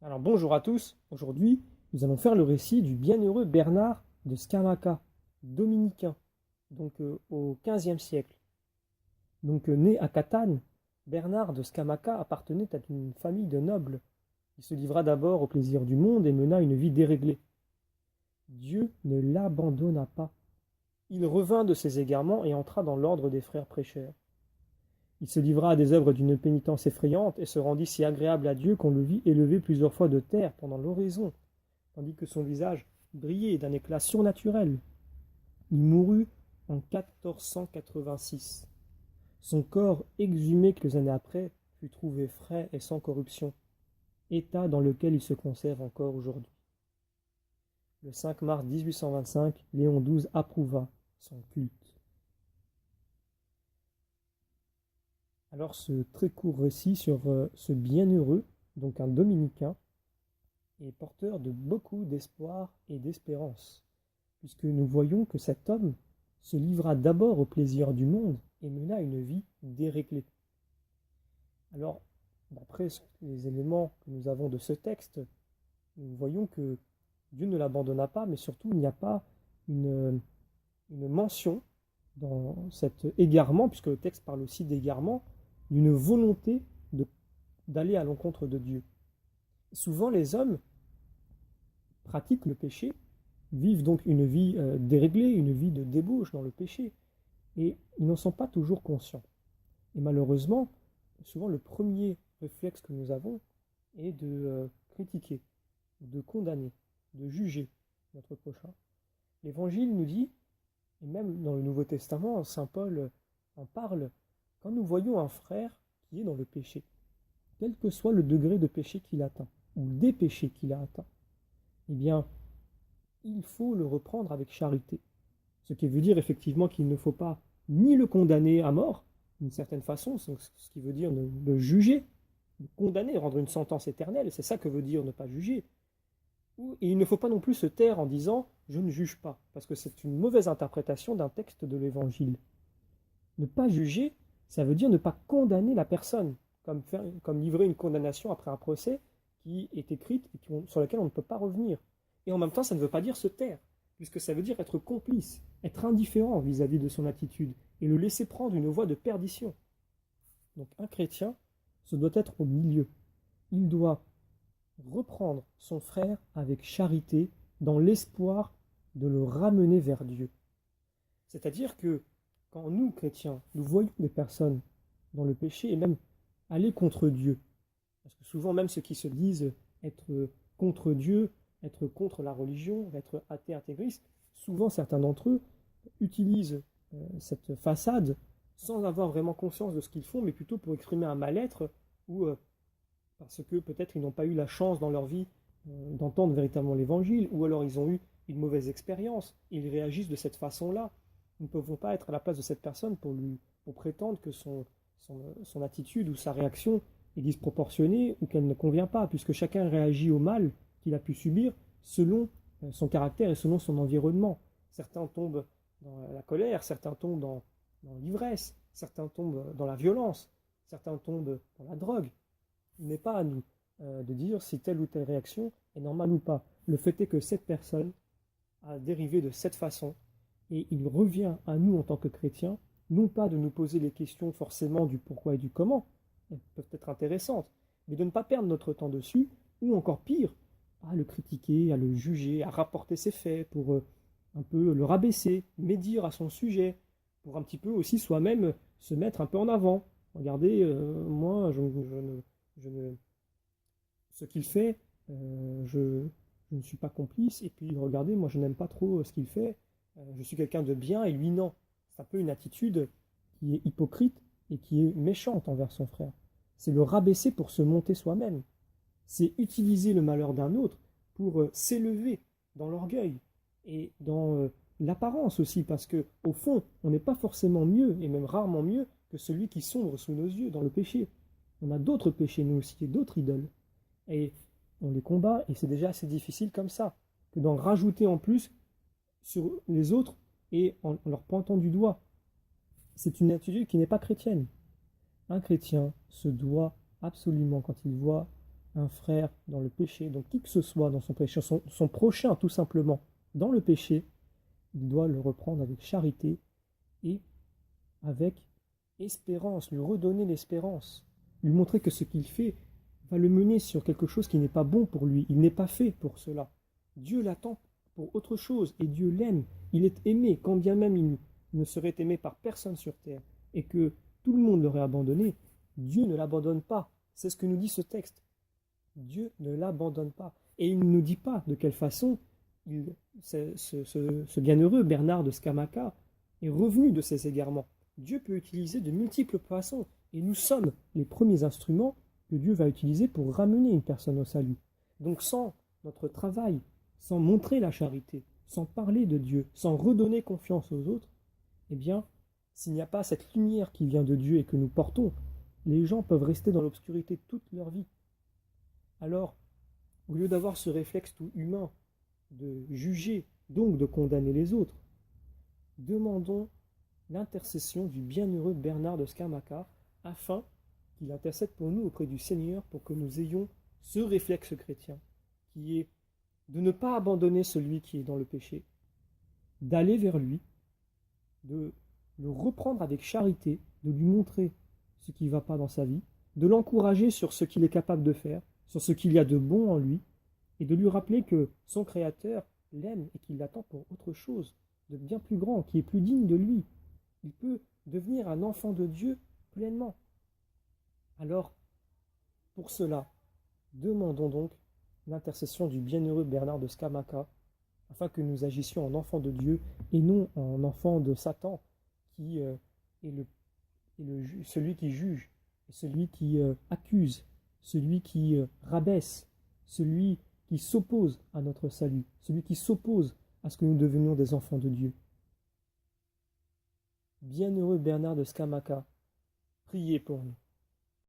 Alors bonjour à tous, aujourd'hui nous allons faire le récit du bienheureux Bernard de Scamaca, dominicain, au XVe siècle. Né à Catane, Bernard de Scamaca appartenait à une famille de nobles. Il se livra d'abord au plaisir du monde et mena une vie déréglée. Dieu ne l'abandonna pas. Il revint de ses égarements et entra dans l'ordre des frères prêcheurs. Il se livra à des œuvres d'une pénitence effrayante et se rendit si agréable à Dieu qu'on le vit élevé plusieurs fois de terre pendant l'oraison, tandis que son visage brillait d'un éclat surnaturel. Il mourut en 1486. Son corps, exhumé quelques années après, fut trouvé frais et sans corruption, état dans lequel il se conserve encore aujourd'hui. Le 5 mars 1825, Léon XII approuva son culte. Alors ce très court récit sur ce bienheureux, donc un dominicain, est porteur de beaucoup d'espoir et d'espérance, puisque nous voyons que cet homme se livra d'abord au plaisir du monde et mena une vie déréglée. Alors, d'après les éléments que nous avons de ce texte, nous voyons que Dieu ne l'abandonna pas, mais surtout il n'y a pas une mention dans cet égarement, puisque le texte parle aussi d'égarement, d'une volonté d'aller à l'encontre de Dieu. Souvent les hommes pratiquent le péché, vivent donc une vie déréglée, une vie de débauche dans le péché, et ils n'en sont pas toujours conscients. Et malheureusement, souvent le premier réflexe que nous avons est de critiquer, de condamner, de juger notre prochain. L'Évangile nous dit, et même dans le Nouveau Testament, Saint Paul en parle, quand nous voyons un frère qui est dans le péché, quel que soit le degré de péché qu'il atteint, ou des péchés qu'il a atteints, eh bien, il faut le reprendre avec charité. Ce qui veut dire effectivement qu'il ne faut pas ni le condamner à mort, d'une certaine façon, ce qui veut dire le juger, le condamner, rendre une sentence éternelle, c'est ça que veut dire ne pas juger. Et il ne faut pas non plus se taire en disant « je ne juge pas », parce que c'est une mauvaise interprétation d'un texte de l'Évangile. Ne pas juger, ça veut dire ne pas condamner la personne, comme livrer une condamnation après un procès qui est écrite et sur laquelle on ne peut pas revenir. Et en même temps, ça ne veut pas dire se taire, puisque ça veut dire être complice, être indifférent vis-à-vis de son attitude, et le laisser prendre une voie de perdition. Donc un chrétien, ce doit être au milieu. Il doit reprendre son frère avec charité, dans l'espoir de le ramener vers Dieu. C'est-à-dire que quand nous, chrétiens, nous voyons des personnes dans le péché et même aller contre Dieu, parce que souvent même ceux qui se disent être contre Dieu, être contre la religion, être athée intégriste, souvent certains d'entre eux utilisent cette façade sans avoir vraiment conscience de ce qu'ils font, mais plutôt pour exprimer un mal-être ou parce que peut-être ils n'ont pas eu la chance dans leur vie d'entendre véritablement l'évangile, ou alors ils ont eu une mauvaise expérience, et ils réagissent de cette façon-là. Nous ne pouvons pas être à la place de cette personne pour prétendre que son attitude ou sa réaction est disproportionnée ou qu'elle ne convient pas, puisque chacun réagit au mal qu'il a pu subir selon son caractère et selon son environnement. Certains tombent dans la colère, certains tombent dans l'ivresse, certains tombent dans la violence, certains tombent dans la drogue. Il n'est pas à nous de dire si telle ou telle réaction est normale ou pas. Le fait est que cette personne a dérivé de cette façon, et il revient à nous en tant que chrétiens, non pas de nous poser les questions forcément du pourquoi et du comment, elles peuvent être intéressantes, mais de ne pas perdre notre temps dessus, ou encore pire, à le critiquer, à le juger, à rapporter ses faits, pour un peu le rabaisser, médire à son sujet, pour un petit peu aussi soi-même se mettre un peu en avant. Regardez, moi, ce qu'il fait, je ne suis pas complice, et puis regardez, moi je n'aime pas trop ce qu'il fait, je suis quelqu'un de bien, et lui non. C'est un peu une attitude qui est hypocrite et qui est méchante envers son frère. C'est le rabaisser pour se monter soi-même. C'est utiliser le malheur d'un autre pour s'élever dans l'orgueil et dans l'apparence aussi, parce que au fond, on n'est pas forcément mieux, et même rarement mieux, que celui qui sombre sous nos yeux dans le péché. On a d'autres péchés, nous aussi, et d'autres idoles. Et on les combat, et c'est déjà assez difficile comme ça, que d'en rajouter en plus sur les autres et en leur pointant du doigt. C'est une attitude qui n'est pas chrétienne. Un chrétien se doit absolument, quand il voit un frère dans le péché, donc qui que ce soit dans son péché, son prochain tout simplement dans le péché, il doit le reprendre avec charité et avec espérance, lui redonner l'espérance, lui montrer que ce qu'il fait va le mener sur quelque chose qui n'est pas bon pour lui. Il n'est pas fait pour cela. Dieu l'attend pour autre chose et Dieu l'aime. Il est aimé, quand bien même il ne serait aimé par personne sur terre et que tout le monde l'aurait abandonné. Dieu ne l'abandonne pas. C'est ce que nous dit ce texte. Dieu ne l'abandonne pas. Et il ne nous dit pas de quelle façon ce bienheureux Bernard de Scamaca est revenu de ses égarements. Dieu peut utiliser de multiples façons et nous sommes les premiers instruments que Dieu va utiliser pour ramener une personne au salut. Donc sans notre travail, sans montrer la charité, sans parler de Dieu, sans redonner confiance aux autres, eh bien, s'il n'y a pas cette lumière qui vient de Dieu et que nous portons, les gens peuvent rester dans l'obscurité toute leur vie. Alors, au lieu d'avoir ce réflexe tout humain de juger, donc de condamner les autres, demandons l'intercession du bienheureux Bernard de Scamaca afin qu'il intercède pour nous auprès du Seigneur pour que nous ayons ce réflexe chrétien qui est de ne pas abandonner celui qui est dans le péché, d'aller vers lui, de le reprendre avec charité, de lui montrer ce qui ne va pas dans sa vie, de l'encourager sur ce qu'il est capable de faire, sur ce qu'il y a de bon en lui, et de lui rappeler que son Créateur l'aime et qu'il l'attend pour autre chose, de bien plus grand, qui est plus digne de lui. Il peut devenir un enfant de Dieu pleinement. Alors, pour cela, demandons donc l'intercession du bienheureux Bernard de Scamaca, afin que nous agissions en enfants de Dieu et non en enfants de Satan, qui est celui qui juge, celui qui accuse, celui qui rabaisse, celui qui s'oppose à notre salut, celui qui s'oppose à ce que nous devenions des enfants de Dieu. Bienheureux Bernard de Scamaca, priez pour nous.